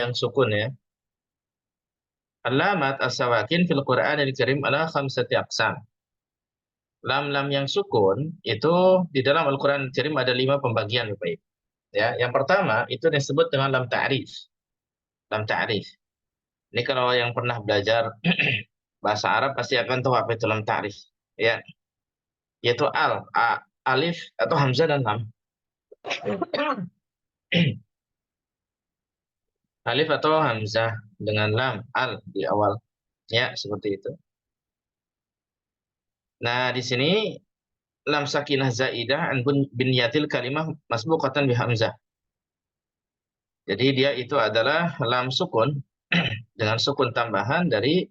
yang sukun ya. Alamat as-sawakin fil Qur'anil Karim ala khamsati aqsam. Lam-lam yang sukun itu di dalam Al-Qur'an Karim ada 5 pembagian Bapak Ibu. Ya, yang pertama itu disebut dengan lam ta'rif. Lam ta'rif. Ini kalau yang pernah belajar bahasa Arab pasti akan tahu apa itu lam ta'rif. Ya, yaitu alif atau hamzah dan lam. Alif atau hamzah dengan lam al di awal. Ya, seperti itu. Nah, di sini lam sakinah zaidah an binyatil kalimah masbuqatan bi hamzah. Jadi dia itu adalah lam sukun dengan sukun tambahan dari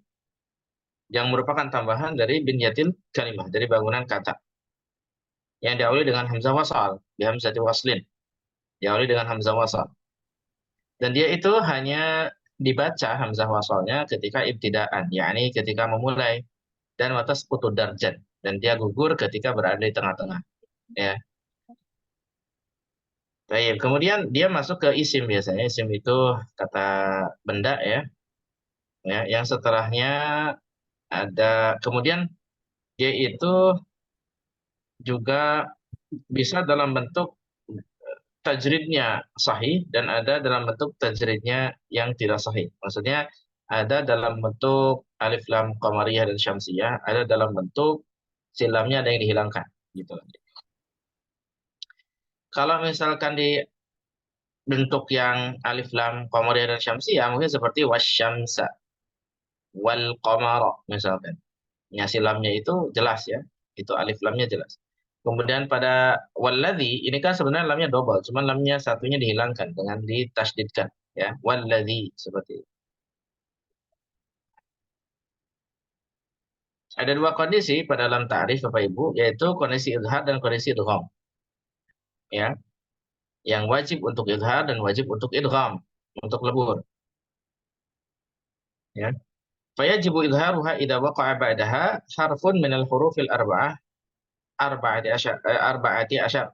yang merupakan tambahan dari binyatil kalimah, dari bangunan kata. Yang diawali dengan hamzah wasal, bi hamzati waslin. Diawali dengan hamzah wasal. Dan dia itu hanya dibaca hamzah wasalnya ketika ibtidaan, yakni ketika memulai, dan watas putu darjan, dan dia gugur ketika berada di tengah-tengah. Ya. Baik, kemudian dia masuk ke isim biasanya. Isim itu kata benda ya. Ya, yang setelahnya ada kemudian dia itu juga bisa dalam bentuk tajridnya sahih dan ada dalam bentuk tajridnya yang tidak sahih. Maksudnya ada dalam bentuk alif lam qamariyah dan syamsiyah, ada dalam bentuk silamnya ada yang dihilangkan gitu. Kalau misalkan di bentuk yang alif lam qamariyah dan syamsiyah mungkin seperti wasyamsa wal qamara misalkan. Ya silamnya itu jelas ya. Itu alif lamnya jelas. Kemudian pada walladzi ini kan sebenarnya lamnya double, cuman lamnya satunya dihilangkan dengan ditasydidkan ya. Walladzi seperti itu. Ada dua kondisi pada lam ta'rif Bapak Ibu, yaitu kondisi idhar dan kondisi idgham. Ya, yang wajib untuk idhar dan wajib untuk idgham, untuk lebur. Ya. Fayajibu idharuha idza waqa'a ba'daha harfun minal hurufil arba'ah arba'ati asyar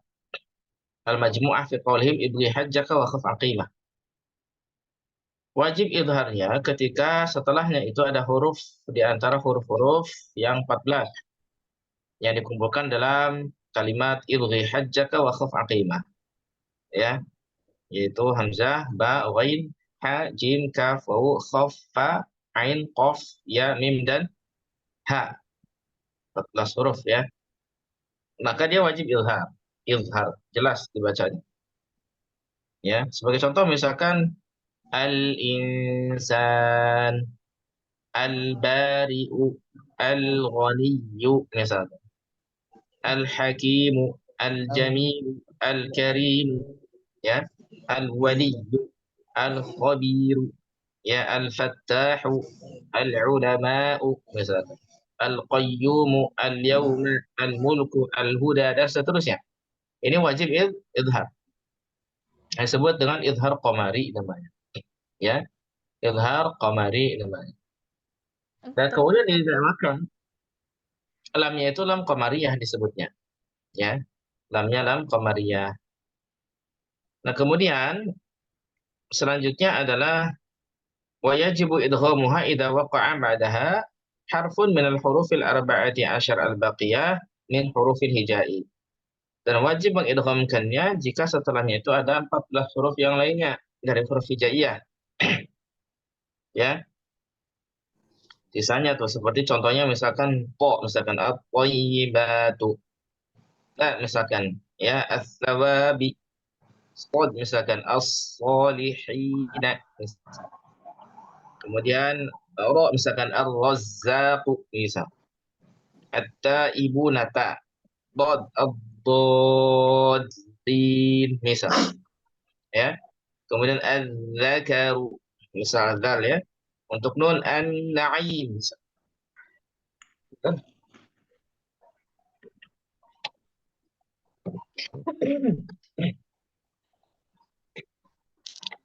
al-majmu'ah fi qawlihim ibghi hajjaka wa khaf aqimah. Wajib idharnya ketika setelahnya itu ada huruf di antara huruf-huruf yang 14 yang dikumpulkan dalam kalimat ibghi hajjaka wa khaf aqimah. Ya, yaitu hamzah, ba, ghain, ha, jim, kaf, wawu, khaf, fa, ain, qaf, ya, mim dan ha. 14 huruf ya. Maka dia wajib izhar, jelas dibacanya. Ya, sebagai contoh misalkan al-insan, al-bari'u, al-ghaniyyu misalkan. Al-hakimu, al-jamilu, al-karimu, ya. Al-waliyyu, al-khabiru, ya, al-fattahu, al-ulama'u misalkan. Al-qayyumu, al-yawma, al-mulku, al-huda dan seterusnya. Ini wajib idhar. Disebut dengan idhar qamari namanya. Ya, idhar qamari namanya. Dan kemudian dinamakan lamnya itu lam qamariyah disebutnya. Ya, lamnya lam qamariyah. Nah, kemudian selanjutnya adalah wa yajibu idghamuha idza waqa'a ba'daha harfun min al-hurufil arba'ati asyar al-baqiyah min hurufil hijai. Dan wajib mengidghamkannya jika setelahnya itu ada 14 huruf yang lainnya dari huruf hijaiyah. Ya, sisanya tuh seperti contohnya misalkan po misalkan at-thayyibatu. Nah, misalkan ya as-sawabi. Shad misalkan as-salihina. Kemudian ra misalkan ar-razzaqu misal. At-taibuna ta. Dad ad-daddin misal. Ya. Kemudian az-zakaru misal dal ya. Untuk nun an-na'im misal.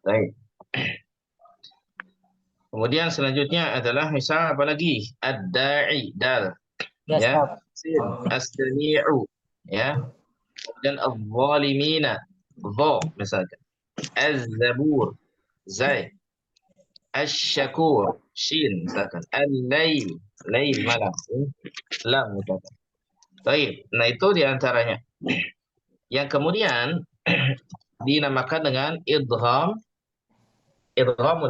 Baik. Kemudian selanjutnya adalah misal apa lagi? Ad-da'i dal Yes, ya. Pak. Sin as-sami'u ya. Dan adh-dhalimina dha misalkan. Az-zabur zai Asy-syakur, shin misalkan. Al-lail, lail malam. Lam misalkan. Baik, nah itu diantaranya. Yang kemudian dinamakan dengan idghamul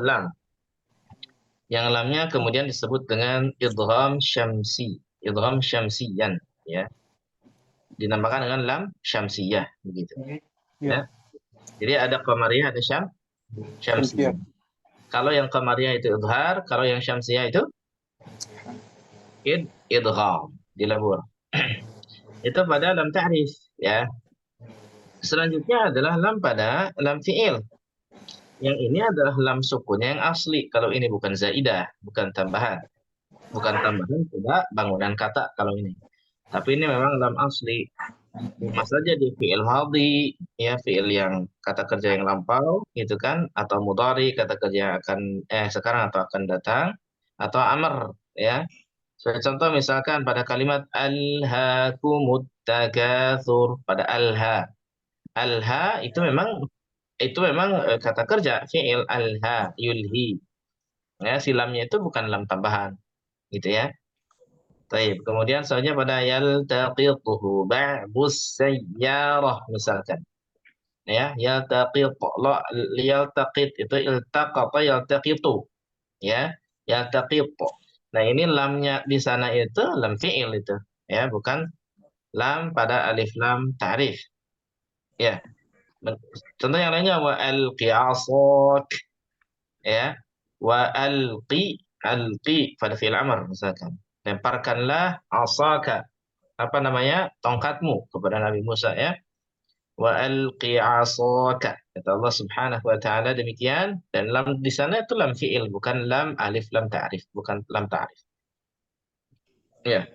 lam. Yang lamnya kemudian disebut dengan idgham syamsiyan, ya. Dinamakan dengan lam syamsiyah begitu. Ya. Ya, Jadi ada qamariyah, ada Syamsiah. syamsiyah. Kalau yang qamariyah itu idhar, kalau yang syamsiyah itu idgham, dilebur. Itu pada lam ta'rif, ya. Selanjutnya adalah lam pada lam fi'il. Yang ini adalah lam sukunnya yang asli. Kalau ini bukan zaidah, bukan tambahan. Bukan tambahan pada bangunan kata kalau ini. Tapi ini memang lam asli. Sama saja di fi'il madhi, ya, fi'il yang kata kerja yang lampau, gitu kan, atau mudhari, kata kerja yang akan sekarang atau akan datang, atau amr, ya. Sebagai contoh misalkan pada kalimat alhaakumut takatsur, pada alha. Alha itu memang kata kerja fi'il alha yulhi. Ya, silamnya itu bukan lam tambahan, gitu ya. Baik, kemudian selanjutnya pada yaltaqituhu ba'dus sayyarah misalkan. Ya, yaltaqit la yaltaqit itu iltaqata yaltaqitu, ya. Yaltaqit. Nah, ini lamnya di sana itu lam fi'il itu, ya, bukan lam pada alif lam ta'rif. Ya. Contoh yang lainnya wa alqi 'asak, ya. Wa alqi pada fi'il amr misalkan. Lemparkanlah asaka, apa namanya, tongkatmu kepada Nabi Musa, ya. Wa alqi 'asaka, kata Allah Subhanahu wa taala demikian, dan lam di sana itu lam fi'il bukan lam alif lam ta'rif, bukan lam ta'rif. Ya.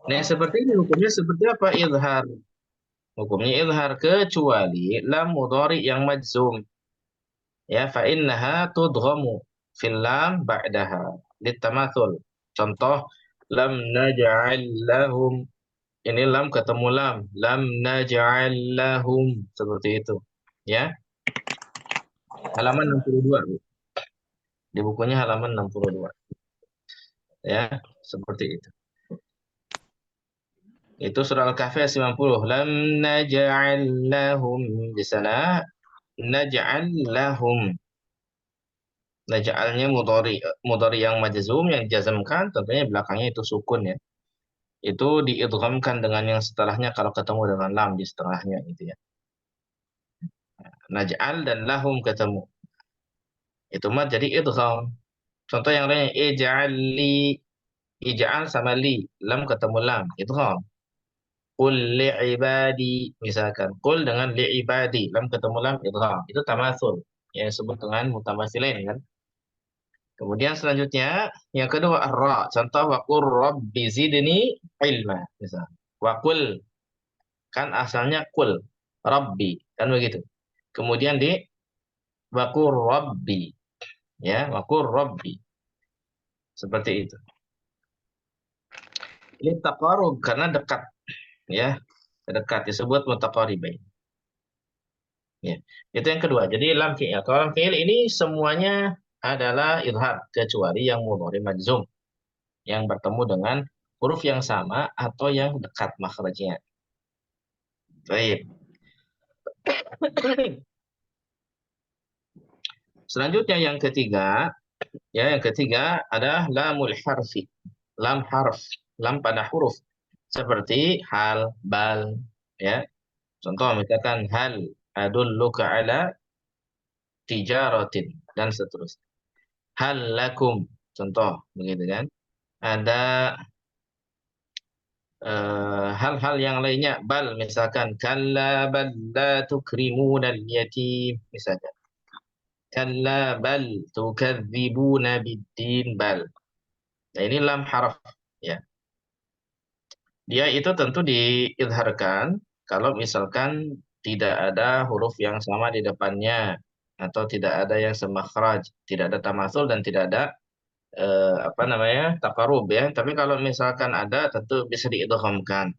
Nah, seperti ini hukumnya seperti apa? Izhar. Hukumnya izhar kecuali lam mudhari yang majzum. Ya, fa innaha tudghamu fil lam ba'daha litamatsul. Contoh lam naj'al lahum. Ini lam ketemu lam naj'al lahum, seperti itu. Ya, halaman 62, Bu. Di bukunya halaman 62. Ya, seperti itu. Itu surah Al-Kahfi ayat 90. Lam naj'al lahum, di sana naj'al lahum. Naj'alnya mudhari yang majzum yang dijazmkan, tentunya belakangnya itu sukun, ya. Itu diidghamkan dengan yang setelahnya kalau ketemu dengan lam di setelahnya, gitu ya. Naj'al dan lahum ketemu. Itu mah jadi idgham. Contoh yang lainnya ij'al li, ij'al sama li, lam ketemu lam, idgham. Qul li'ibadi misalkan, qul dengan li'ibadi, lam ketemu lam, idgham. Itu tamatsul yang disebut dengan mutamatsilain, kan. Kemudian selanjutnya yang kedua ar-ra. Contoh waqur rabbi zidni ilma misal. Waqul, kan asalnya qul rabbi, kan begitu. Kemudian di waqur rabbi, ya, waqur rabbi. Seperti itu. Ini taqarrub karena dekat, ya. Dekat disebut mutaqaribain. Ya. Itu yang kedua. Jadi lam fi'il. Kalau lam fi'il ini semuanya adalah idhar kecuali yang mudhari majzum yang bertemu dengan huruf yang sama atau yang dekat makhrajnya. Baik. Selanjutnya yang ketiga adalah lamul harfi. Lam harf, lam pada huruf. Seperti hal, bal, ya. Contoh misalkan hal adulluka ala tijaratin dan seterusnya. Hal lakum, contoh begitu kan. Ada hal-hal yang lainnya, bal misalkan kalla bal la tukrimunal yatim misalkan. Kalla bal tukadzibuna biddin bal. Nah, ini lam harf, ya. Dia itu tentu diidharkan kalau misalkan tidak ada huruf yang sama di depannya atau tidak ada yang semakhraj, tidak ada tamasul dan tidak ada apa namanya, taqarrub, ya. Tapi kalau misalkan ada tentu bisa diidghamkan.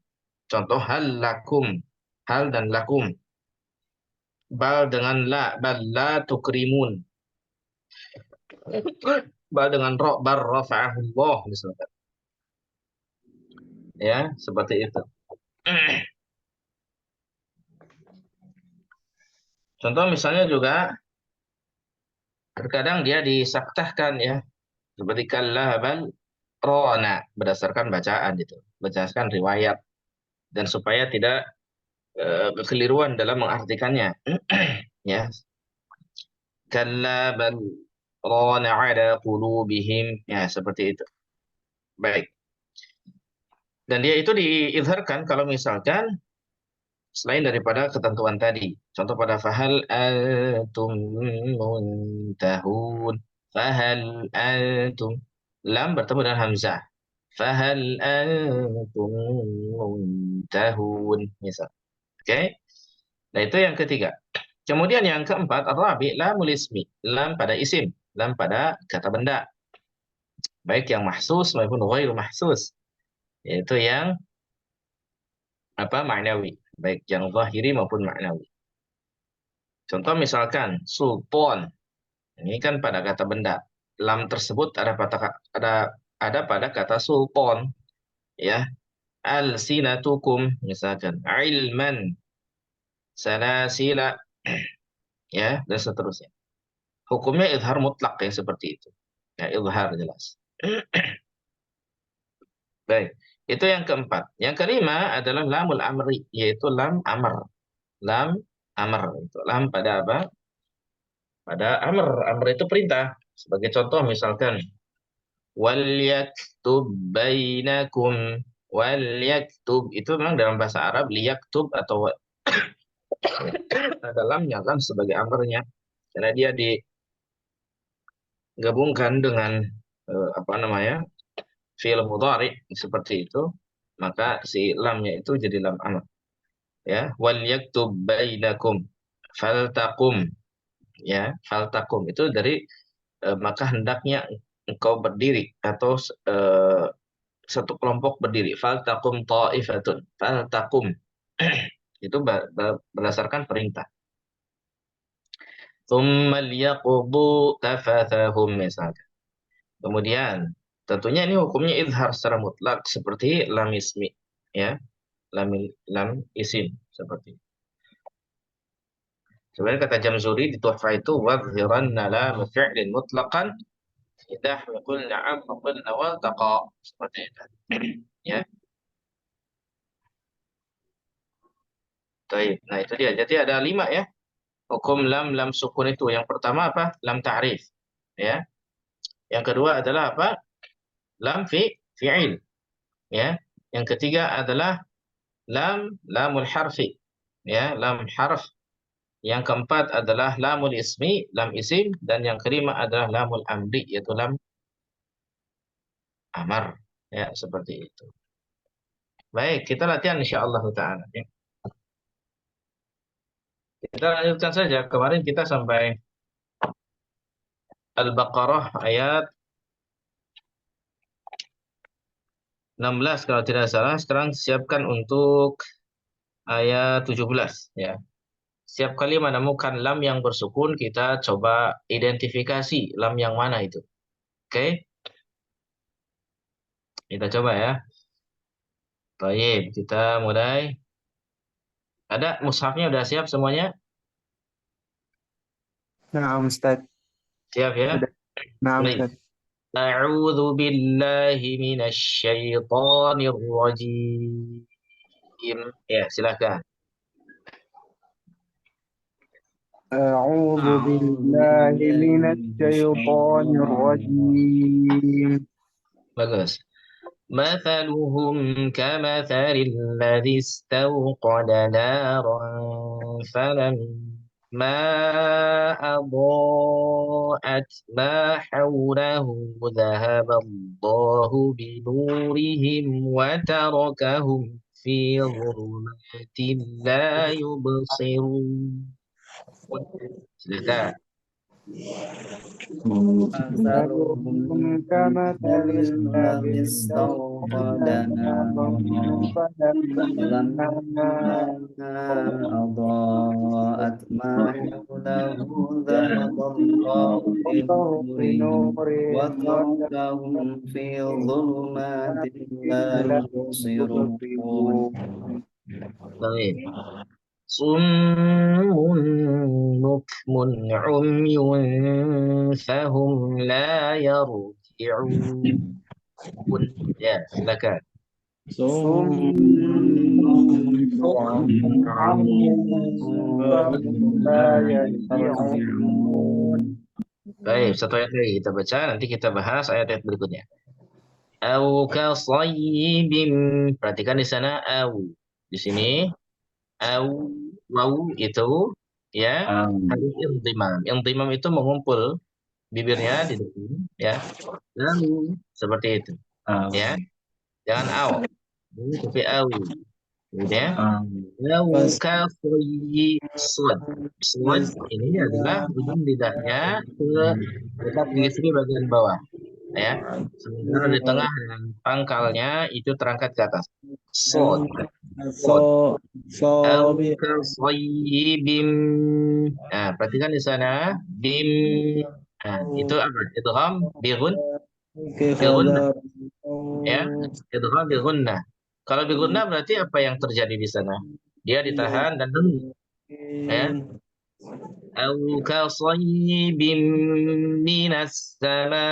Contoh hal lakum, hal dan lakum. Bal dengan la, bal la tukrimun. Bal dengan ro, bar rafa'ahullah misalkan. Ya, seperti itu. Contoh misalnya juga terkadang dia disaktahkan ya, seperti kalla bal rona berdasarkan bacaan itu, berdasarkan riwayat dan supaya tidak kekeliruan dalam mengartikannya. Ya, kalla bal rana ala qulubihim ya seperti itu. Baik. Dan dia itu diizharkan kalau misalkan selain daripada ketentuan tadi. Contoh pada fahal antum muntahun. Fahal antum. Lam bertemu dengan hamzah. Fahal antum muntahun. Misal. Oke. Nah itu yang ketiga. Kemudian yang keempat, rabi lamul ismi. Lam pada isim. Lam pada kata benda. Baik yang mahsus maupun ghairu mahsus. Yaitu yang apa maknawi. Baik yang zahiri maupun maknawi. Contoh misalkan sultan, ini kan pada kata benda. Lam tersebut ada pada kata sultan, ya. Al-sinatukum misalkan, ilman, salasila, ya dan seterusnya. Hukumnya izhar mutlak ya seperti itu. Ya, izhar jelas. Baik, itu yang keempat. Yang kelima adalah lamul amri, yaitu lam amr. Lam amr itu lam pada apa? Pada amr. Amr itu perintah. Sebagai contoh misalkan wal bainakum. Wal itu memang dalam bahasa Arab liyaktub atau ada lamnya kan sebagai amrnya karena dia digabungkan dengan apa namanya fi'il mudhari seperti itu maka si lamnya itu jadi lam amr ya wal bainakum faltakum ya faltakum itu dari maka hendaknya engkau berdiri atau satu kelompok berdiri. Faltakum ta'ifatun. Faltakum. Itu berdasarkan perintah. Tsumma liyaqdu tafathahum misalkan. Kemudian, tentunya ini hukumnya izhar secara mutlak seperti lam ismi. Ya, lam isim. Seperti itu. Sebenarnya kata Jamzuri di Tuhfah itu wadhiranna lam fi'lin mutlaqan idah qul na'am wa qul nawal taqa. Seperti itu. Ya. Baik. Nah, itu dia. Jadi ada 5 ya. Hukum lam sukun itu. Yang pertama apa? Lam ta'rif. Ya. Yang kedua adalah apa? Lam fi'il. Ya. Yang ketiga adalah lamul harfi. Ya, lam harf. Yang keempat adalah lamul ismi, lam isim dan yang kelima adalah lamul amri yaitu lam amar. Ya, seperti itu. Baik, kita latihan insyaallah taala. Ya. Kita lanjutkan saja. Kemarin kita sampai Al-Baqarah ayat 16 kalau tidak salah. Sekarang siapkan untuk ayat 17 ya. Setiap kali menemukan lam yang bersukun, kita coba identifikasi lam yang mana itu. Oke? Kita coba ya. Baik, kita mulai. Ada mushafnya udah siap semuanya? Nah, Ustaz. Siap ya? Udah. Nah, Baik. Ustaz. A'udzu billahi minasyaitonir rajim. Ya, silakan. أعوذ بالله من الشيطان الرجيم. Bagus. مثلهم كمثل الذي استوقد نارا فلما أضاءت ما حوله ذهب الله بنورهم وتركهم في ظلمات لا يبصرون. Silakan. مثلهم كمثل الذي الذي استوقد استوقد نارا نارا فلما فلما أضاءت ما حوله ذهب الله الله بنورهم بنورهم وتركهم في ظلمات لا لا يبصرون. يبصرون. Baik. صم بكم عمي فهم لا يرجعون. Ya, silakan. صم بكم عمي فهم لا يرجعون. Baik, satu ayat lagi kita baca, nanti kita bahas ayat-ayat berikutnya. Au kasayyibin, perhatikan di sana au. Di sini au, wau itu ya harus intimam. Intimam itu mengumpul bibirnya di depan ya. Lalu seperti itu ya. Jangan au. Ini tapi au. Gitu ya. Lau kafri sod. Sod ini adalah ujung lidahnya ke dekat gigi bagian bawah ya. Sementara di tengah dan pangkalnya itu terangkat ke atas. Sod. Sod. Au kasayyibim. Nah, perhatikan di sana bim. Nah, itu apa? Idgham bi ya. Idgham bi gunnah. Kalau bi gunnah berarti apa yang terjadi di sana? Dia ditahan dan dengung ya. Au kasayyibim minas sama.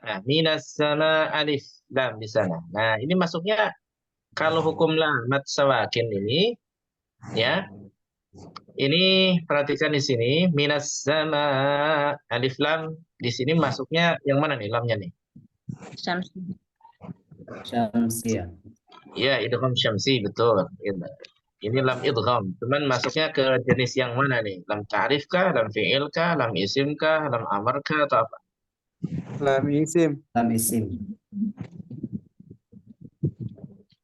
Nah, minas sama alif lam di sana. Nah, ini masuknya kalau hukum lamat sawakin ini ya. Ini perhatikan di sini minas sama alif lam di sini masuknya yang mana nih lamnya nih? Syamsiah. Ya, idgham syamsi betul. Ini lam idgham. Cuman masuknya ke jenis yang mana nih? Lam ta'rif kah, lam fi'il kah, lam isim kah, lam amar kah atau apa? Lam isim. Lam isim.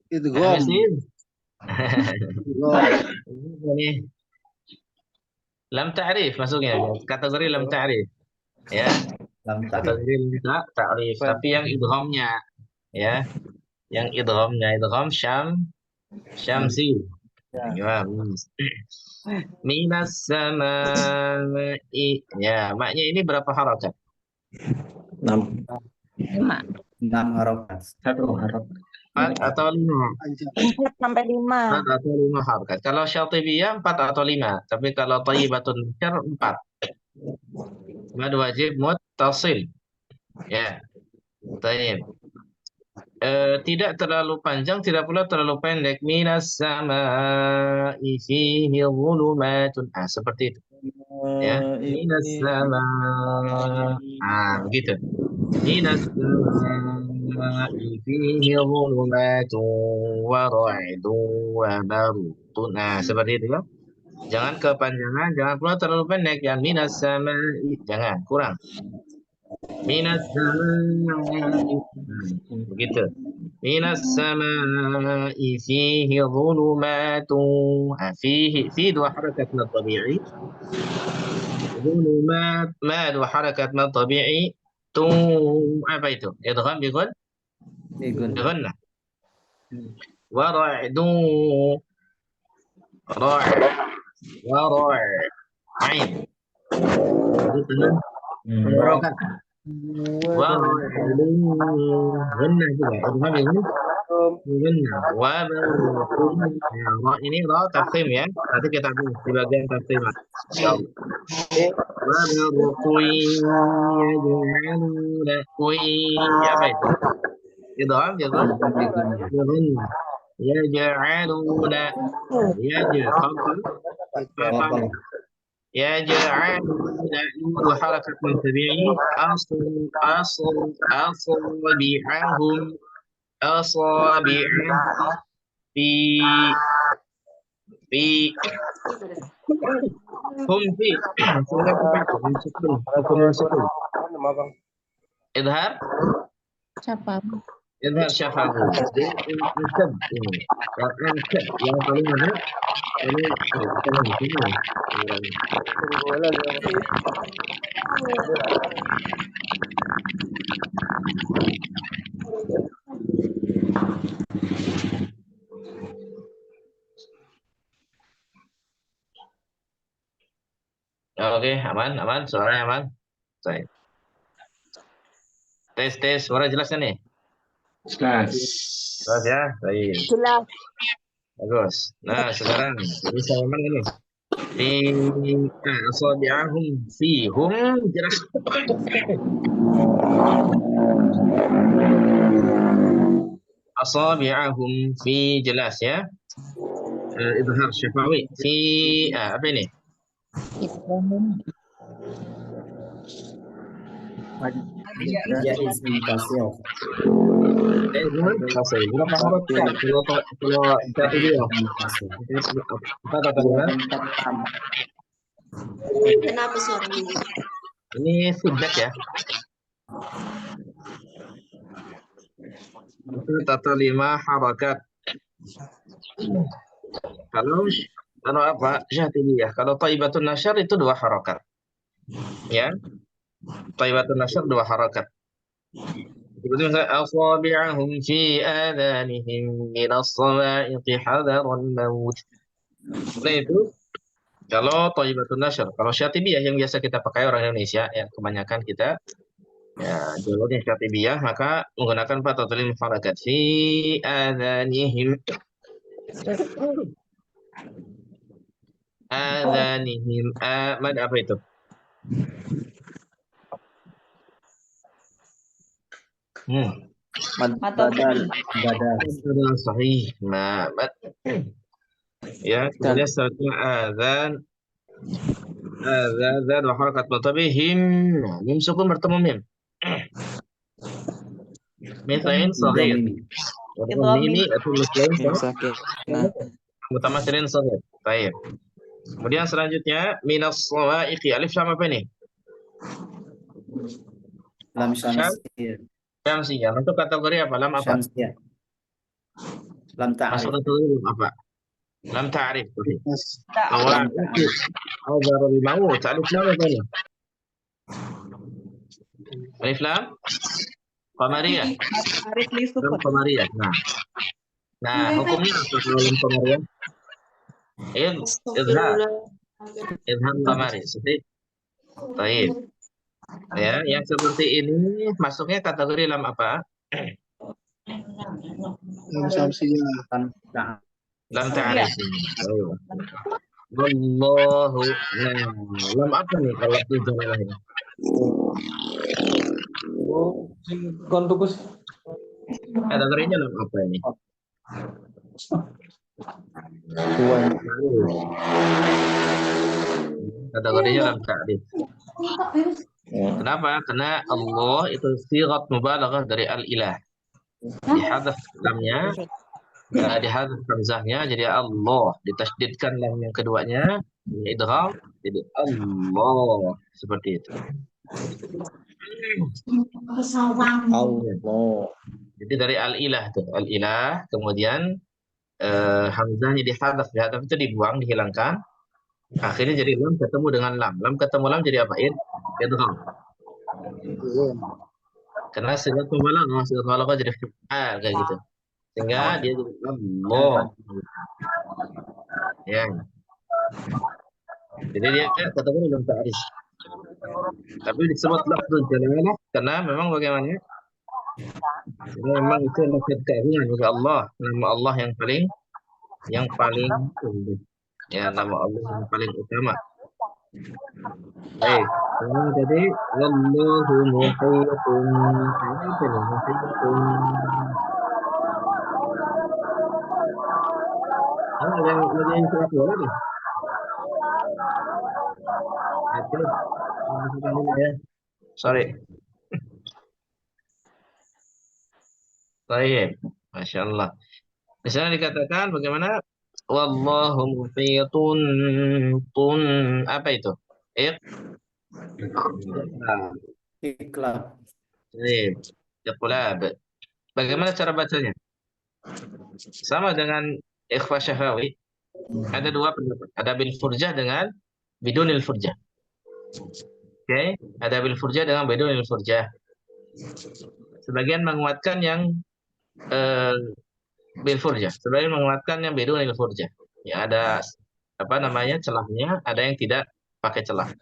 Lam Idgham. isim. Ini lam ta'rif masuknya. Kategori lam ta'rif. Ya, Lam ta'rif. kategori lam ta'rif. Tapi yang idghamnya ya, yang idgham syamsi. Ya, minas sama'i. Ya, maknya ini berapa harakat? 6 harokat. 4 atau 5? 4 sampai 5. 4 atau 5 harakat. Kalau Syatibiyah 4 atau 5. Tapi kalau Thayyibatun Nashr 4. Mad wajib muttasil. Ya, Tayyib. Tidak terlalu panjang, tidak pula terlalu pendek. Minas sama'i fihi dhulumatun. Ah, seperti itu. Ya, minas sama. Ah, begitu. Minas sama'i fihi dhulumatun wa ra'dun wa barutun. Nah, seperti itu ya. Jangan kepanjangan, jangan pula terlalu pendek. Yang minas sama'i, jangan, kurang. Minas sama'i. Begitu. Minas sama'i fihi dhulumatun. Ah, fi dua harakat mad tabi'i. Dhulumat mad wa harakat mad tabi'i. Tu apa itu? Idgham bi gunnah. Wa ra'du ra' wa ra' ain. Itu kan harokat. Wa ra'du gunnah juga. Idgham bi gunnah. Wa barukun. Ra ini ra tafkhim ya. Nanti kita bahas di bagian tafkhim. Insyaallah. Wa barukun yaj'aluna apa itu? Idgham bi gunnah. يجعلون يجعلون وحركة من طبيعي أصابعهم في في هم في إظهار Izhar syafahu. Jadi angkab ini. Yang angkab yang paling mana? Ini di sini. Oke, aman, aman, suaranya aman. Baik. Tes, suara jelas kan nih? Jelas. Jelas ya? Baik, Jelas. bagus. Nah, sekarang jadi saya mana nih? Fi asabi'ahum fihum jelas. Asabi'ahum fi jelas ya. Idhar syafawi fi apa ini? Ya ism kasir. Kasih. Berapa huruf ya? Kalau satu dia. Ism kasir. Apa kata-kata? Kenapa suaranya? Ini feedback ya. Tata 5 harakat. Kalau apa? Syatibiyah. Kalau Thaibatun Nasyr itu 2 harakat. Ya. Thaibatun Nasyr 2 harakat. Seperti misalnya asabi'ahum fi adanihim minas sawa'iqi hadaran maut. Nah itu kalau Thaibatun Nasyr. Kalau Syatibiyah yang biasa kita pakai orang Indonesia, ya kebanyakan kita ya jalurnya Syatibiyah, maka menggunakan fatatul harakat fi adanihim. Adanihim. Mad apa itu? Badal. Adalah sahih. Mad. Ya, kemudian selanjutnya azan wa harakat tapi him. Mim sukun bertemu mim. Mitlain sahih. Mimi atau mitlain Sakit. mutamatsilin sahih. Baik. Kemudian selanjutnya minas sawa'iqi. Alif lam apa ini? Lam syamsiyah. Syamsiyah. Untuk kategori apa? Lam apa? Syamsiyah. Lam Masuk ta'arif. kategori lam apa? Lam ta'rif. Awal awal maut. Alif lam apa ini? Alif lam qamariyah. Arif li Lam sukun. qamariyah. Nah, hukumnya apa kalau lam qamariyah? Idham qamari. Sahih. Baik. Ya, yang seperti ini masuknya kategori lam apa? Lam syamsiyah. Lam ta'arif. Lam ta'rif. Wallahu. Nah, lam apa nih kalau itu ini? Kontukus. Kategorinya lam apa ini? Kategorinya lam ta'rif. Kenapa? Karena Allah itu sigat mubalaghah dari al-ilah. Dihadzaf lamnya, dihadzaf hamzahnya jadi Allah, ditasydidkan lam yang keduanya, idgham jadi Allah, seperti itu. Allah. Jadi dari al-ilah tuh, al-ilah, kemudian hamzahnya dihadzaf itu dibuang, dihilangkan. Akhirnya jadi lam ketemu dengan lam. Lam ketemu lam jadi apa? Idgham. Karena sigat mubalaghah jadi fi'al kayak gitu. Sehingga dia jadi Allah. Ya. Jadi dia kategori lam ta'rif. Tapi disebut lafzul jalalah karena memang bagaimana? Karena memang itu lafaz keagungan bagi Allah, nama Allah yang paling ya nama Allah yang paling utama. Baik, sekarang tadi wallahu muhitun. Apa nih muhitun? Ada yang surat bola nih. Oke, masukkan dulu ya. Sorry. Baik, Masya Allah. Di sana dikatakan bagaimana? Wallahu muhitun tun apa itu? Iqlab. Baik, iqlab. Bagaimana cara bacanya? Sama dengan ikhfa syafawi. Ada dua pendapat. Ada bil furjah dengan bidunil furjah. Oke, ada bil furjah dengan bidunil furjah. Sebagian menguatkan yang eh, bil furjah, sebagian menguatkan yang bidunil furjah. Ya, ada apa namanya celahnya, ada yang tidak pakai celah.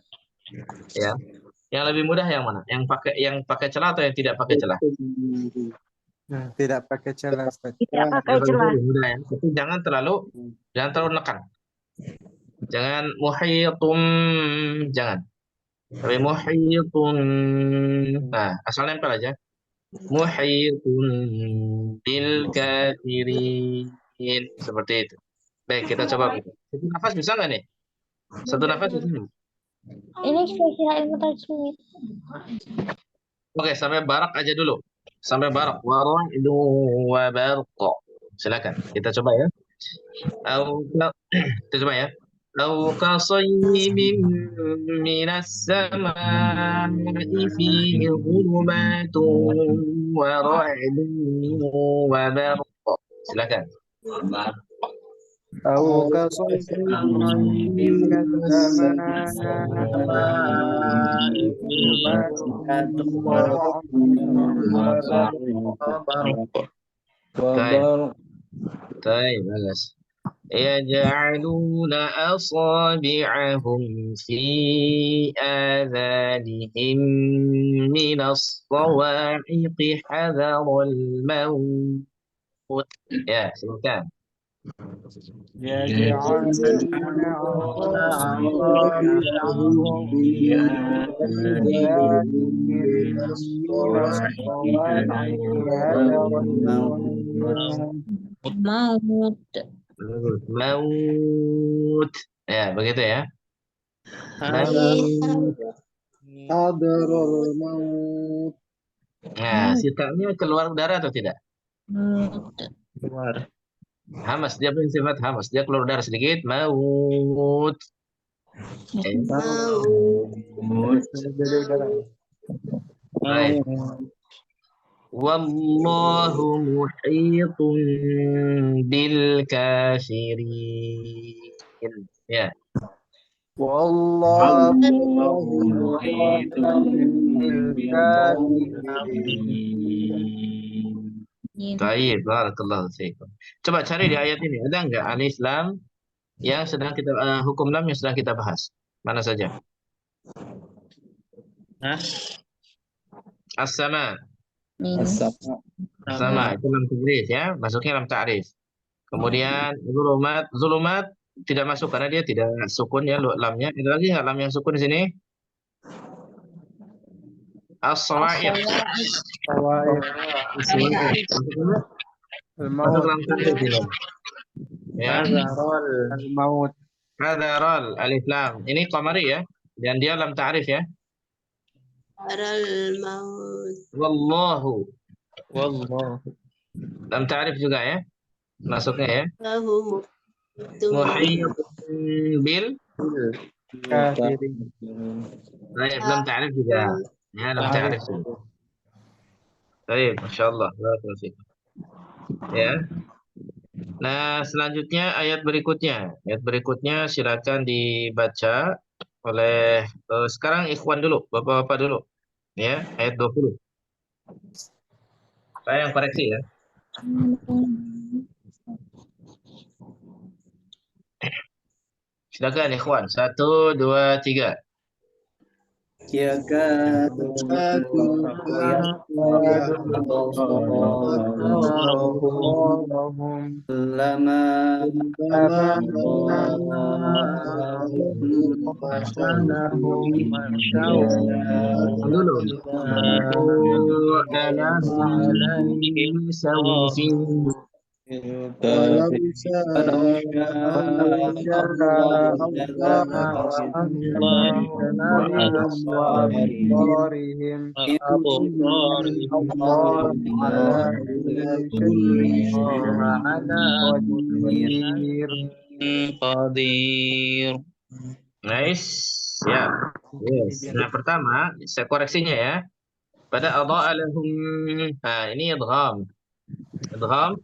Ya, yang lebih mudah yang mana? Yang pakai celah atau yang tidak pakai celah? Tidak pakai celah, Ustaz. Tidak pakai Yang celah. lebih mudah ya. Tapi jangan terlalu nekan. Jangan muhitun, jangan. Tapi muhitun. Nah, asal nempel aja. Muhitun bil kafirin. Seperti itu. Baik, kita coba. Satu nafas bisa nggak nih? Satu nafas bisa nggak? Ini spesial ilmu tajwid. Oke, sampai barak aja dulu. Sampai barak. Waraidu wa barqa. Silakan. Kita coba ya. Kita coba ya. أو كصيب من السماء فيه ظلمات ورعد وبرق. Silakan. أو كصيب من السماء وبرق طيب bagus. يجعلون أصابعهم في آذانهم من الصواعق حذر الموت. Ya, silakan. يجعلون أصابعهم في آذانهم من الصواعق حذر الموت. Maut. Ya, begitu ya. Hadarul maut. Nah, sifatnya keluar udara atau tidak? Keluar. Hamas, dia punya sifat hamas. Dia keluar udara sedikit. Maut. Baik. Wallahu muhitun bil kafirin. Ya. والله محيط بالكافرين. Baik, barakallahu fiikum. Coba cari di ayat ini, ada nggak alif lam yang sedang kita hukum lam yang sedang kita bahas? Mana saja? As-sama. As-sama itu lam ta'rif ya, masuknya lam ta'rif. Kemudian zulumat tidak masuk karena dia tidak sukun ya lamnya. Ada lagi nggak lam yang sukun di sini? As-sawa'iq. Masuk lam ta'rif ini. Ya. الموت. Hadaral alif lam. Ini qamari ya. Dan dia lam ta'rif ya. Al-maut. Wallahu. Lam ta'rif juga ya. Masuknya ya. Lahu Muhitun bil. Baik, lam ta'rif juga. Ya, lam ta'rif juga. Baik, Masya Allah. Barakallahu fiikum. Ya. Nah, selanjutnya ayat berikutnya. Ayat berikutnya silakan dibaca oleh sekarang ikhwan dulu, Bapak-bapak dulu. Ya, ayat 20. Saya yang koreksi ya. Silakan ikhwan. 1, 2, 3. يكاد لما Dulu. قدير. Nice. Ya. Yes. Nah, pertama, saya koreksinya ya. Pada adha'a lahum. Nah, ini idgham. Idgham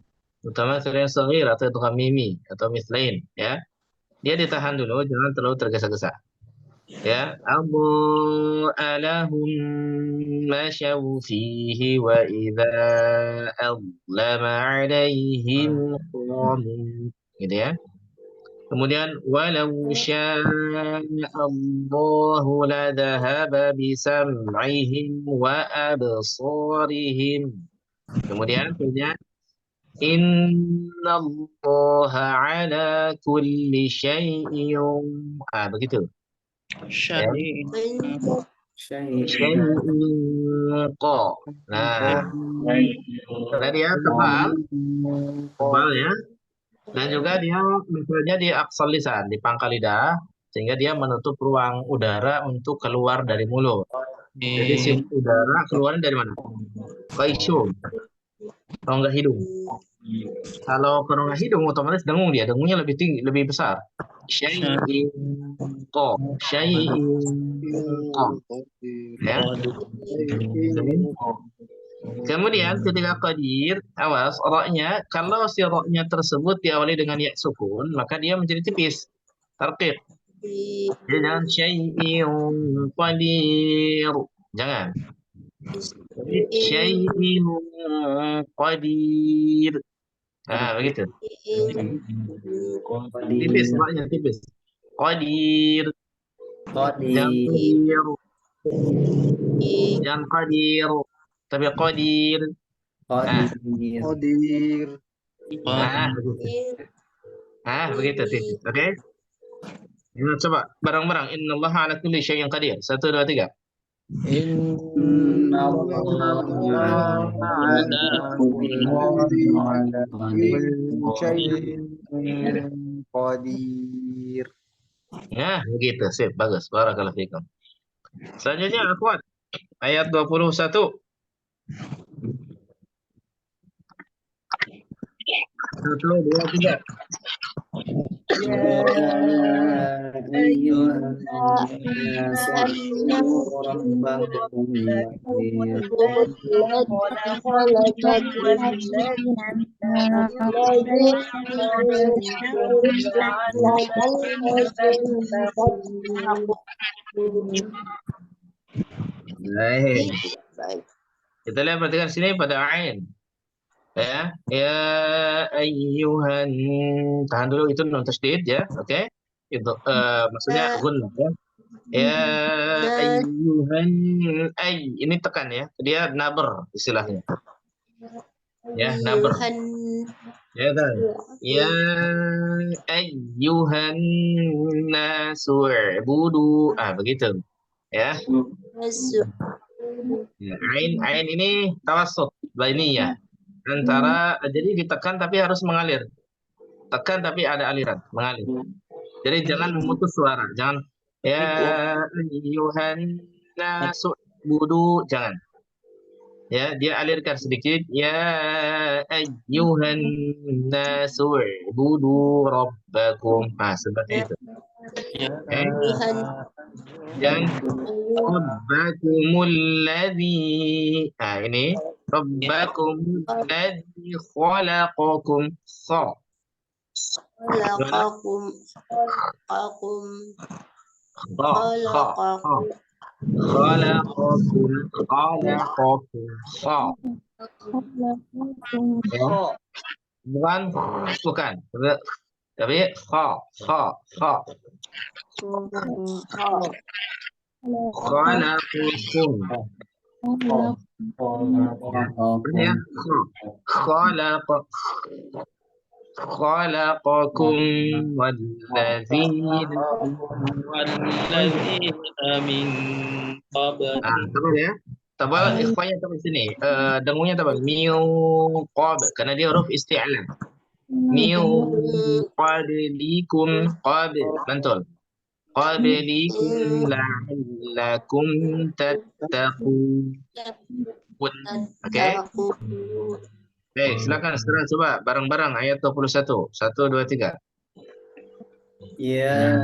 utama yang saghir atau idgham mimi atau mislain ya. Dia ditahan dulu, jangan terlalu tergesa-gesa. Ya, adha'a lahum masyaw fihi wa idza adlama 'alaihim qamu. Gitu ya. Kemudian walau sya'allahu la dhahaba bisam'ihim wa absarihim. Kemudian innallaha ala kulli syai'in. Begitu. Syai'in. Syai'in qa. Nah, karena dia tebal ya. Dan juga dia misalnya di aqsal lisan, di pangkal lidah, sehingga dia menutup ruang udara untuk keluar dari mulut. Jadi si udara keluarnya dari mana? Kaisyum, rongga hidung. Kalau ke rongga hidung otomatis dengung dia, dengungnya lebih tinggi, lebih besar. Syai'in qa, syai'in qa. Ya. Kemudian ketika qadir, awas roknya, kalau si roknya tersebut diawali dengan ya sukun, maka dia menjadi tipis, tarqiq. Jadi jangan syai'in qadir, jangan. Jadi syai'in qadir. Begitu. Tipis roknya, tipis. Qadir. Jangan qadir. Tapi qadir. Qadir. Begitu tipis. Oke. Coba bareng-bareng. Innallaha ala kulli syai'in qadir. 1, 2, 3. Qadir. Begitu. Sip, bagus. Barakallahu fikum. Selanjutnya akhwat, ayat 21. 1, 2, 3. Baik. Kita lihat perhatikan sini pada ain. Ya ayyuhan, tahan dulu itu non tasydid ya, oke? Itu maksudnya gunnah ya. Ya ayyuhan, ini tekan ya, dia naber istilahnya. Ya, naber. Ya kan? Ya ayyuhan nasu ubudu, begitu. Ya. Ain ini tawassut bainiyah. Jadi ditekan tapi harus mengalir. Tekan tapi ada aliran, mengalir. Jadi jangan memutus suara, jangan ya ayyuhan nasu budu, jangan. Ya, dia alirkan sedikit. Ya ayyuhan nasu budu rabbakum. Seperti itu. Dan rabbakumul ladzi, ini rabbakumul ladzi khalaqakum bukan tapi khalaqakum walladzina min qabl. Terus ya. Tabal ikhwanya terus sini. Dengungnya tabal miu qab karena dia huruf isti'la. Miu qablikum qab, mantul. Qablikum la'allakum tattaqun. Oke. Baik, silakan sekarang coba bareng-bareng ayat 21. 1, 2, 3. Ya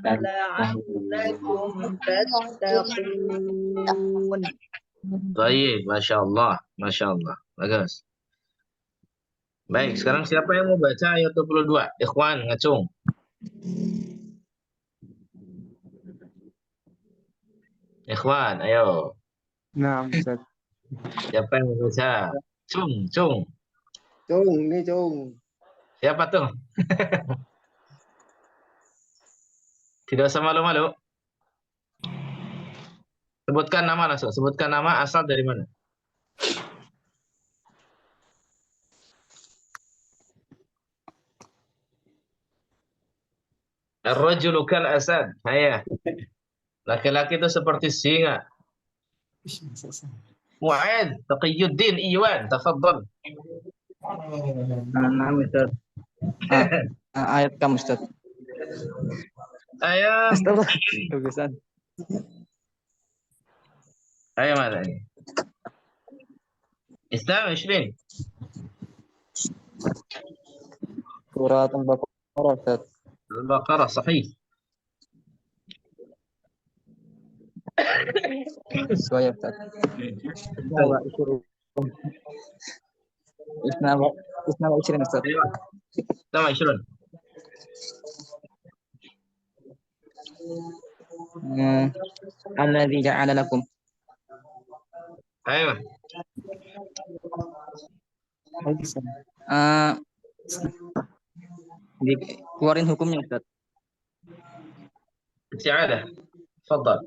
لعلكم تتقون. Baik, Masya Allah. Masya Allah. Bagus. Baik, sekarang siapa yang mau baca ayat 22? Ikhwan, ngacung. Ikhwan, ayo. Nah, Ustaz. Siapa yang mau baca? Cung, cung. Cung, ini cung. Siapa tuh? Tidak usah malu-malu. Sebutkan nama langsung. Sebutkan nama, asal dari mana. Ar-rajulu kal asad. Hayya. Laki-laki itu seperti singa. Mu'ad, Taqiyuddin, Iwan, tafadhal. Nah, Ustaz. Ayat kamu, Ustaz. Ayo. Bagusan. Ayo mana ini? Islam 20. Surat Al-Baqarah, Ustaz. Al-Baqarah, sahih. Suaya, Ustaz. Isna wa ishirin, Ustaz. Ayo. Islam 20. Alladzi ja'ala lakum. Ayo. Keluarin hukumnya, Ustaz. Isti'adah. Tafadhal.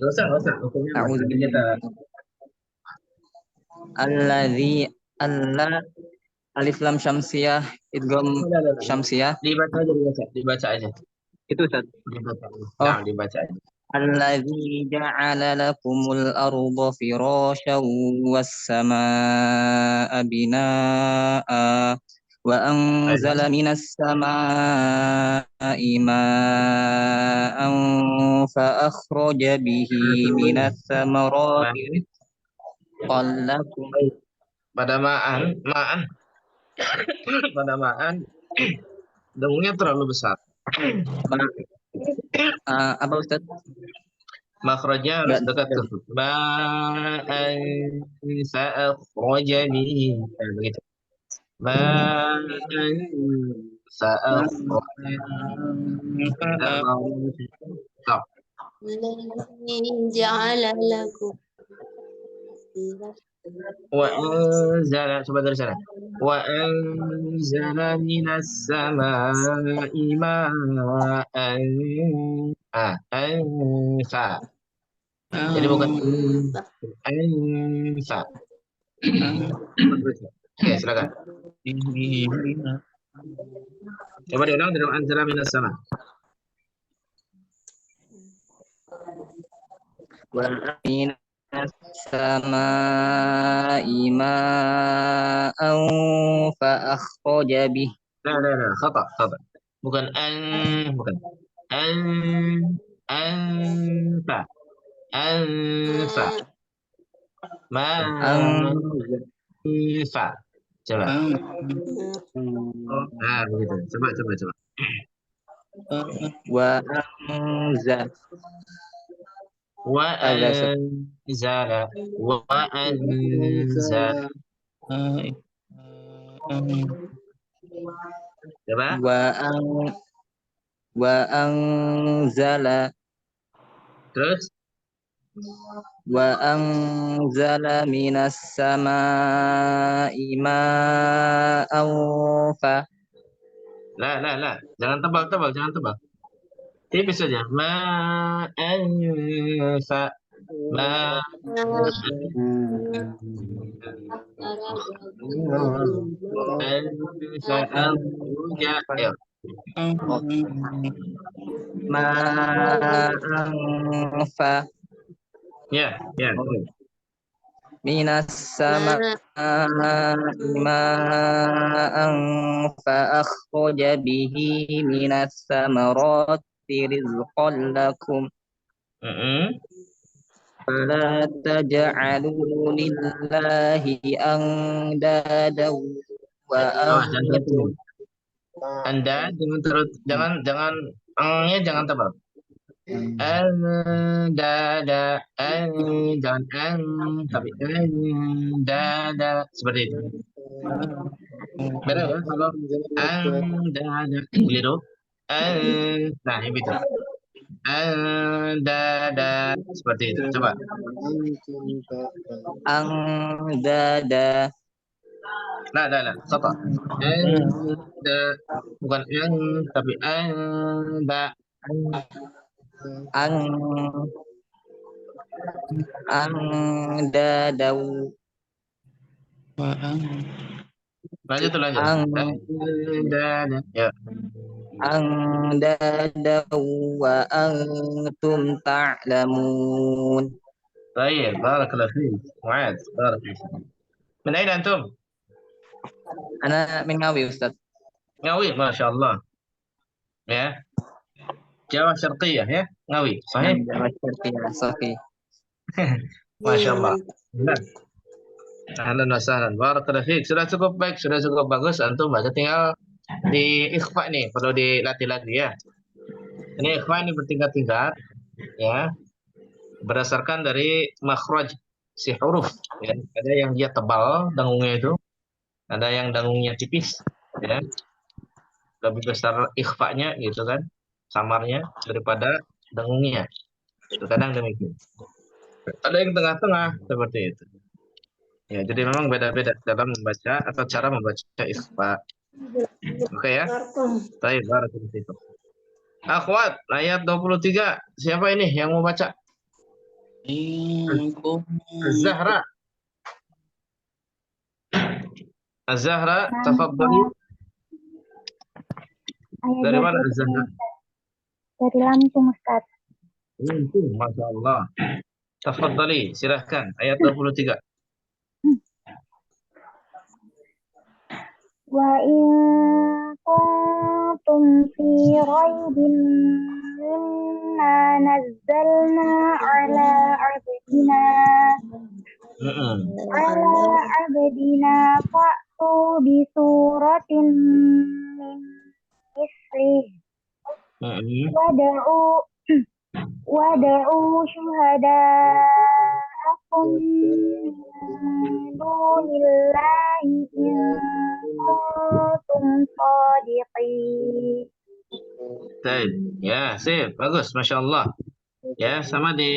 Enggak usah. Hukumnya A'udzu nanti kita Alladzi alif lam syamsiyah idgham syamsiyah. dibaca aja. Itu, Ustaz. Dibaca. Oh. Nah, dibaca aja. Alladzi ja'ala lakumul arda firasyan was samaa'a binaa'a wa anzala minas samaa'i maa'an fa akhraja bihi minas samarati rizqan lakum. Pada ma'an. Pada ma'an dengungnya terlalu besar. Apa, Ustaz? Makhrajnya harus dekat ke ma'an sa'akhraja bihi. Begitu. Ma'an sa'akhraja Stop. جعل لكم Wa anzala, coba dari sana. Wa anzala minas samaa'i ma'an. Anfa. Jadi bukan anfa. Oke, silakan. Coba diulang dari anzala minas sama. Wa minas samaa'i maa'an fa akhraja bihi. Nah, khata. Bukan bukan. Anfa. Anfa. Ma'anfa. Coba. Nah, begitu. Coba. Wa anzala. Wa anzala. Coba. Wa anzala. Terus. Wa anzala minas samaa'i ma'an fa. Lah. Jangan tebal. Tipis saja. Ma'anfa. Ma'anfa. Ya. Minas samaa'i ma'an fa akhraja bihi minas samarati rizqan lakum. Fala taj'alu lillahi andada wa Anda jangan Nya jangan tebal. Dada, jangan tapi dada seperti itu. Beda ya kalau dada gitu. Nah ini itu. Dada seperti itu. Coba. Angdada. Nah, Sapa. Bukan tapi anda. Angdadau. Lanjut. Dada. Ya. Angdadau wa antum ta'lamun. Baik, barakallahu fiik. Mu'ad, barakallahu fiik. Min aina antum? Ana min Ngawi, Ustaz. Ngawi, Masya Allah. Ya. Jawa Syarqiyah ya, Ngawi. Sahih? Jawa Syarqiyah, sahih. Masya Allah. Benar. Ahlan wa sahlan. Barakallahu fiik. Sudah cukup baik, sudah cukup bagus. Antum baca tinggal di ikhfa nih, perlu dilatih lagi ya. Ini ikhfa ini bertingkat-tingkat ya. Berdasarkan dari makhraj si huruf ya. Ada yang dia tebal dangungnya itu, ada yang dangungnya tipis ya. Lebih besar ikhfa-nya gitu kan, samarnya daripada dangungnya. Terkadang demikian. Ada yang tengah-tengah seperti itu. Ya, jadi memang beda-beda dalam membaca atau cara membaca ikhfa. Oke ya. Baik, barakallahu fiikum. Akhwat, ayat 23. Siapa ini yang mau baca? Az-Zahra. Az-Zahra, tafadhali. Dari mana Az-Zahra? Dari Lampung, Ustaz. Lampung, Masya Allah. Tafadhali, silahkan. Ayat 23. Wa in kuntum fi raibin mimma nazzalna ala abdina fa'tu bi suratin min mislih wada'u syuhada'akum min dunillahi in kuntum shadiqin. Ya, sip, bagus, Masya Allah. Ya, sama di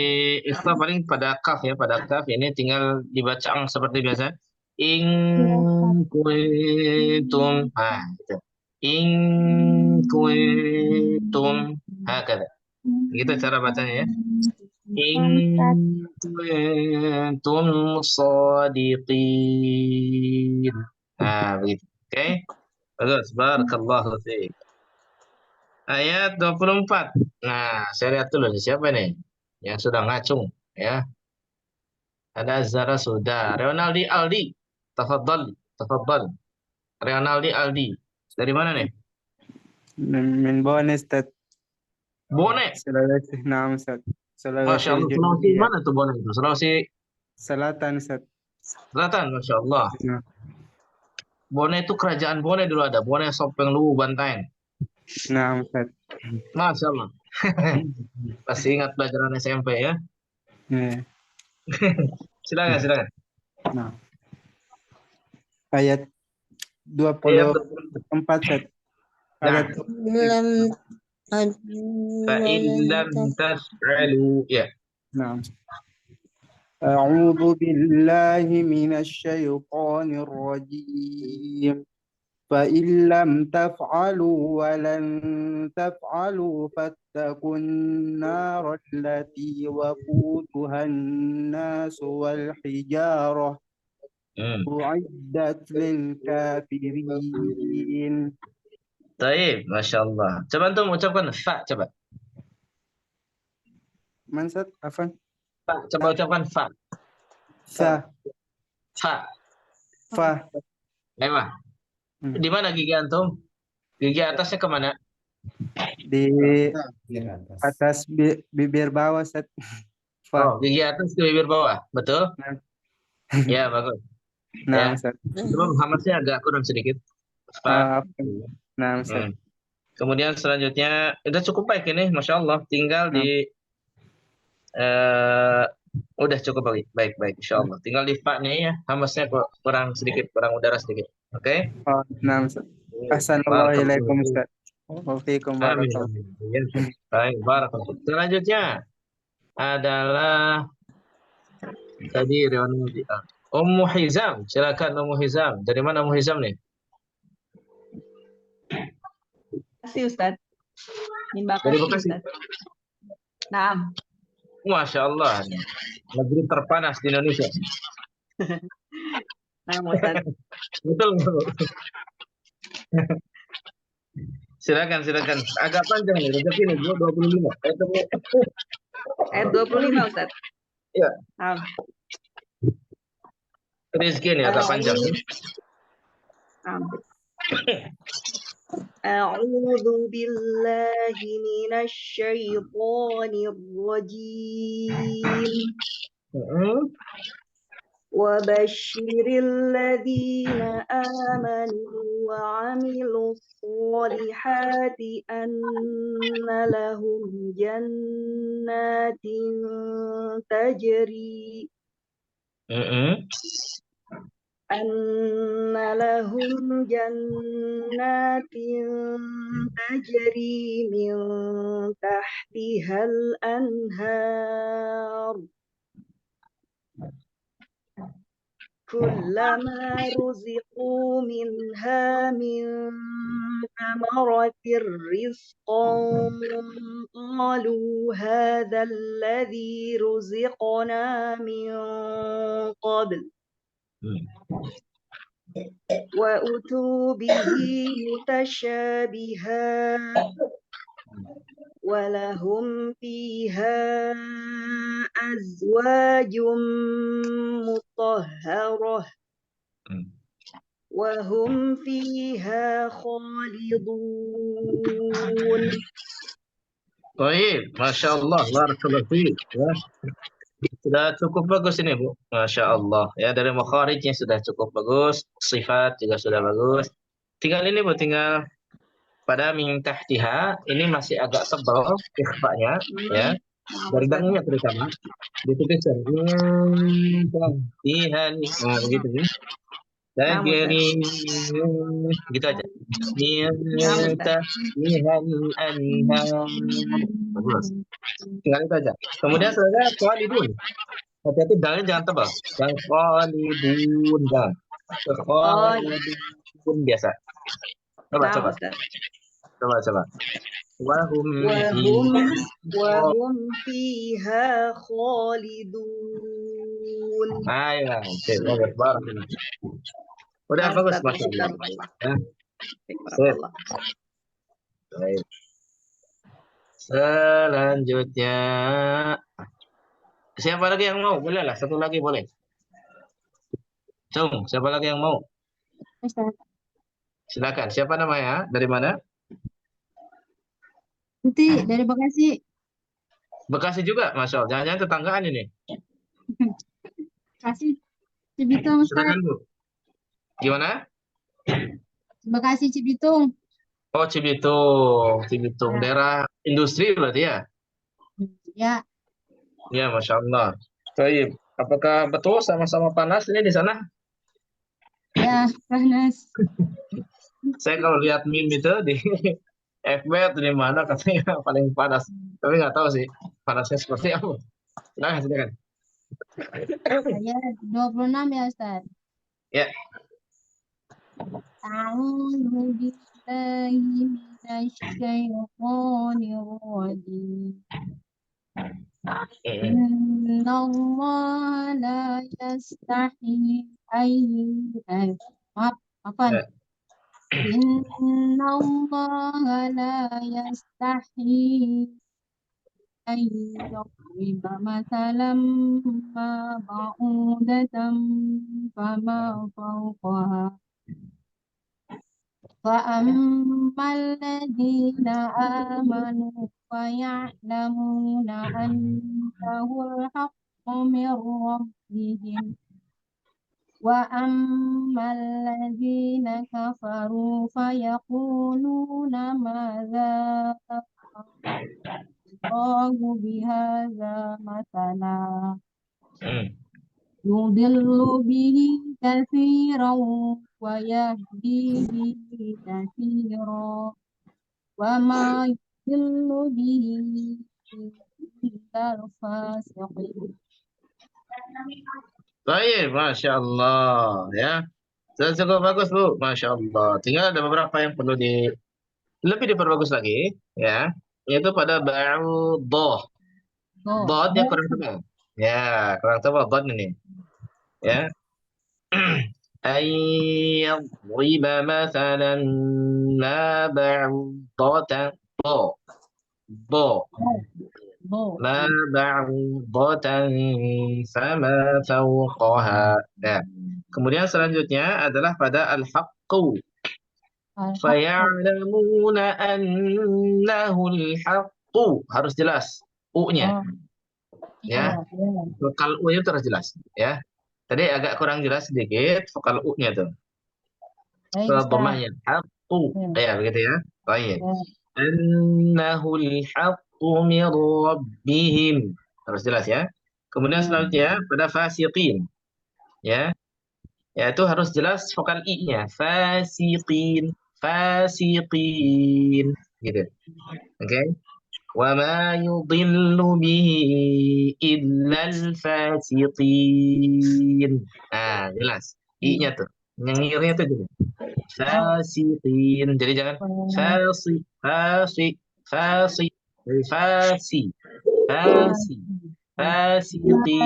ikhfa paling pada kaf ya, pada kaf ini tinggal dibaca seperti biasa. In kuntum, gitu. In kuntum, hakada. Gitu cara bacanya ya. In kuntum shadiqin. Nah, begitu. Oke. Bagus, barakallahu fiik. Ayat 24. Nah, saya lihat dulu nih siapa nih yang sudah ngacung ya. Ada Zara sudah. Ronaldi Aldi. Tafadhal. Ronaldi Aldi. Dari mana nih? من بوني استاذ Bone. Sulawesi. Naam Ustaz. Masya Allah. Sulawesi mana tuh Bone itu? Sulawesi Selatan Ustaz. Selatan. Masya Allah. Nah. Bone itu kerajaan Bone dulu ada. Bone Sopeng Luwu Bantaeng. Naam Ustaz. Masya Allah. Pasti ingat pelajaran SMP ya. Nah. Silakan. Nah. Ayat 24 Ustaz. Ayat Fa'illam tas'alu. Ya. نعم أعوذ بالله من الشيطان الرجيم فإن لم تفعلوا ولن تفعلوا فاتقوا النار التي وقودها الناس والحجارة أعدت للكافرين. Baik, Masya Allah. Coba antum ucapkan fa, coba. Mansat, Afan? Fa, coba ucapkan fa. Fa. Ewa. Di mana gigi antum? Gigi atasnya kemana? Di atas bibir bawah, Ustaz. Oh, gigi atas ke bibir bawah, betul? Ya, bagus. Nah, Ya. Ustaz. Coba Muhammadnya agak kurang sedikit. Fa. Nah, Ustaz. Kemudian selanjutnya, udah cukup baik ini, Masya Allah. Tinggal di, udah cukup baik, Insya Allah. Tinggal di fa-nya ya, hamasnya kurang sedikit, kurang udara sedikit. Oke? Oh, nah, Ustaz. Assalamualaikum Ustaz. Waalaikumsalam Amin. warahmatullahi. Baik, barakallahu. Selanjutnya adalah tadi Ummu Hizam. Silakan Ummu Hizam. Dari mana Ummu Hizam nih? Kasih Ustaz. Min Dari Bekasi Bekasi. Ustaz. Naam. Masya Allah. Negeri terpanas di Indonesia. Naam Ustaz. Betul. Silakan. Agak panjang nih. Rezeki nih, 25. Ayat 25 Ustaz. Iya. Naam. Rezeki nih agak panjang. Naam. A'udzu billahi minasy syaithanir rajim. وبشر الذين آمنوا وعملوا الصالحات أن لهم جنات تجري من تحتها الأنهار كلما رزقوا منها من ثمرة رزقا قالوا هذا الذي رزقنا من قبل وأتوا به متشابها ولهم فيها أزواج مطهرة وهم فيها خالدون. Baik, Masya Allah, barakallahu fiik. Ya. Sudah cukup bagus ini, Bu. Masya Allah. Ya, dari makharijnya sudah cukup bagus, sifat juga sudah bagus. Tinggal ini, Bu, tinggal pada min tahtiha, ini masih agak tebal ikhfa'nya, ya. Dari dangnya terutama. Dituliskan min tahtiha, nah, begitu ya. Tajri, gitu aja. Min tahtiha al-anhar. Bagus. Tinggal itu aja. Kemudian saudara khalidun. Hati-hati dalnya jangan tebal. Yang khalidun dan khalidun biasa. Coba. Wahum fiha khalidun. Ayo, oke, bagus banget. Udah bagus, Masya Allah. Ya. Baik. Selanjutnya, siapa lagi yang mau? Boleh lah, satu lagi boleh. Siapa lagi yang mau? Ustaz. Silakan. Siapa namanya? Dari mana? Tuti dari Bekasi. Bekasi juga, Masya Allah. Jangan-jangan tetanggaan ini. Bekasi Cibitung, Ustaz. Silakan, Bu. Gimana? Bekasi Cibitung. Oh, Cibitung. Daerah industri berarti ya? Ya. Ya, Masya Allah. Baik. Apakah betul sama-sama panas ini di sana? Ya, panas. Saya kalau lihat meme itu di FB atau di mana katanya paling panas. Tapi nggak tahu sih panasnya seperti apa. Silakan. Saya 26 ya, Ustaz. Ya. A'udzu billahi minasyaitonir rajim. Innallaha la yastahi Innallaha la yastahi ayyadriba masalam ma ba'udatan fama fawqaha فأما الذين آمنوا فيعلمون أنه الحق من ربهم وأما الذين كفروا فيقولون ماذا الله بهذا مثلا يضل به كثيرا ويهدي به كثيرا وما يضل به إلا الفاسقين. Baik, Masya Allah ya. Sudah cukup bagus Bu, Masya Allah. Tinggal ada beberapa yang perlu lebih diperbagus lagi ya. Yaitu pada ba'udoh. Dodnya kurang tebal. Ya, kurang tebal dod ini. Ya. أَيَّضْرِبَ مَثَلًا مَا بَعُوضَةً ضَ ما بعوضة فما فوقها. Nah, kemudian selanjutnya adalah pada al-haqqu. Faya'lamuna annahu al-haqqu. Harus jelas u-nya. Ya. Vokal u-nya terus jelas, ya. Tadi agak kurang jelas sedikit vokal u-nya tuh. Dhamahnya haqqu. Ya, begitu ya. Baik. Annahu al-haqqu min rabbihim. Harus jelas ya. Kemudian selanjutnya pada fasiqin. Ya. Yaitu harus jelas vokal i-nya. Fasiqin, fasiqin gitu. Oke. Wa ma yudillu bihi illal fasiqin. Nah, jelas. I-nya tuh. Yang ngirnya tuh juga. Fasiqin. Jadi jangan fasi, fasi, fasi. Fasi, fasi, fasiqin.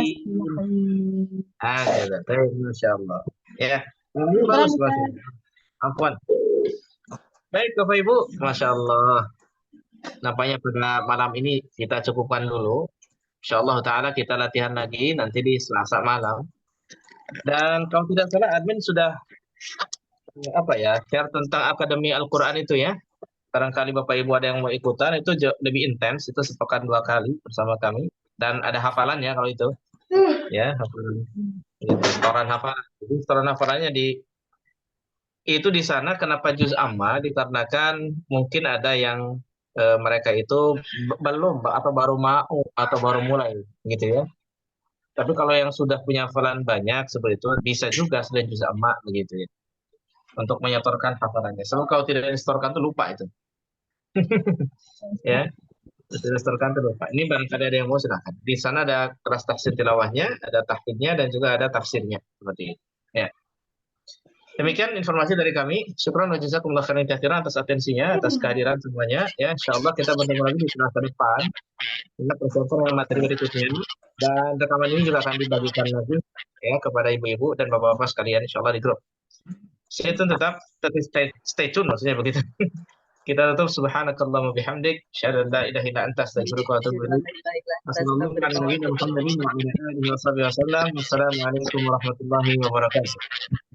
Masya Allah. Ya, ini bagus bahasanya. Ampun. Baik, Bapak Ibu, Masya Allah. Nampaknya pada malam ini kita cukupkan dulu. Insya Allah Ta'ala kita latihan lagi nanti di Selasa malam. Dan kalau tidak salah, admin sudah share tentang Akademi Al-Quran itu ya. Barangkali Bapak Ibu ada yang mau ikutan, itu lebih intens, itu sepekan 2 kali bersama kami. Dan ada hafalan ya kalau itu. Ya, hafalan. Setoran hafalan. Jadi setoran hafalannya itu di sana kenapa juz amma? Dikarenakan mungkin ada yang mereka itu belum atau baru mau atau baru mulai gitu ya. Tapi kalau yang sudah punya hafalan banyak seperti itu bisa juga sudah juz amma begitu ya. Untuk menyetorkan hafalannya. Sebab kalau tidak disetorkan itu lupa itu. Ya. Tidak disetorkan itu lupa. Ini barangkali ada yang mau silakan. Di sana ada kelas tafsir tilawahnya, ada tahfidnya dan juga ada tafsirnya seperti itu. Ya. Demikian informasi dari kami. Syukran wa jazakumullah khairan katsiran atas atensinya, atas kehadiran semuanya. Ya, insyaallah kita bertemu lagi di Selasa depan. Untuk persiapan materi berikutnya. Dan rekaman ini juga akan dibagikan lagi ya kepada ibu-ibu dan bapak-bapak sekalian insyaallah di grup. Stay tune tetap stay tune maksudnya begitu. Kita tutup subhanakallahumma bihamdik asyhadu an la ilaha illa anta astaghfiruka wa atubu ilaik. Wassalamualaikum warahmatullahi wabarakatuh.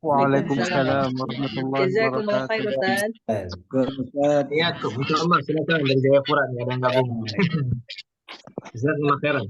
Waalaikumsalam warahmatullahi Jazakumullah khair, wabarakatuh. Iya, insyaallah silakan dari Jayapura nih ada yang gabung. Jazakumullah khairan.